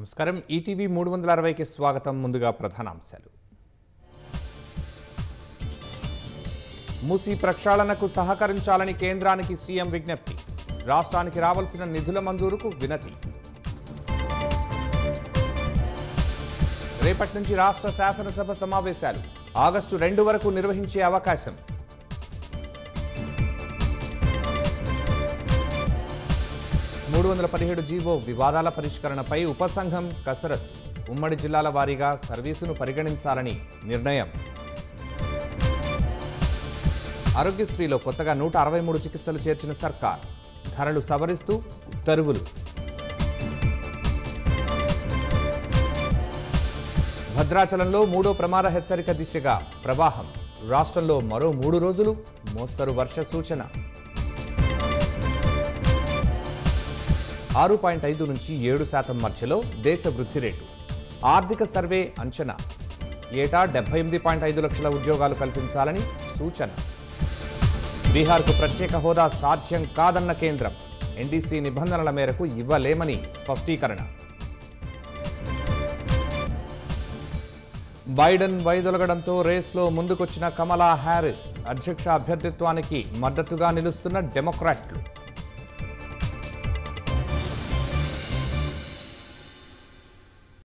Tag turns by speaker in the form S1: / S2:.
S1: నమస్కారం ఈటీవీ 360కి స్వాగతం ముందుగా ప్రధానాంశాలు మూసీ ప్రక్షాళనకు సహకరించాలని కేంద్రానికి సీఎం విజ్ఞప్తి రాష్ట్రానికి రావాల్సిన నిధుల మంజూరుకు వినతి రేపటి నుంచి రాష్ట్ర శాసనసభ సమావేశాలు ఆగస్టు 2 వరకు నిర్వహించే అవకాశం 317 జీవో వివాదాల పరిష్కరణపై ఉపసంఘం కసరత్తు ఉమ్మడి జిల్లాల వారీగా సర్వీసును పరిగణించాలని నిర్ణయం ఆరోగ్యశ్రీలో కొత్తగా 163 చికిత్సలు చేర్చిన సర్కార్ ధరలు సవరిస్తూ ఉత్తర్వులు భద్రాచలంలో 3వ ప్రమాద హెచ్చరిక దిశగా ప్రవాహం రాష్ట్రంలో మరో 3 రోజులు మోస్తరు వర్ష సూచన 6.5 నుంచి 7% మధ్యలో దేశ వృద్ధి రేటు ఆర్థిక సర్వే అంచనా ఏటా 78.5 లక్షల ఉద్యోగాలు కల్పించాలని సూచన బీహార్కు ప్రత్యేక హోదా సాధ్యం కాదన్న కేంద్రం ఎన్డీసీ నిబంధనల మేరకు ఇవ్వలేమని స్పష్టీకరణ బైడెన్ వైదొలగడంతో రేస్లో ముందుకొచ్చిన కమలా హ్యారిస్ అధ్యక్ష అభ్యర్థిత్వానికి మద్దతుగా నిలుస్తున్న డెమోక్రాట్లు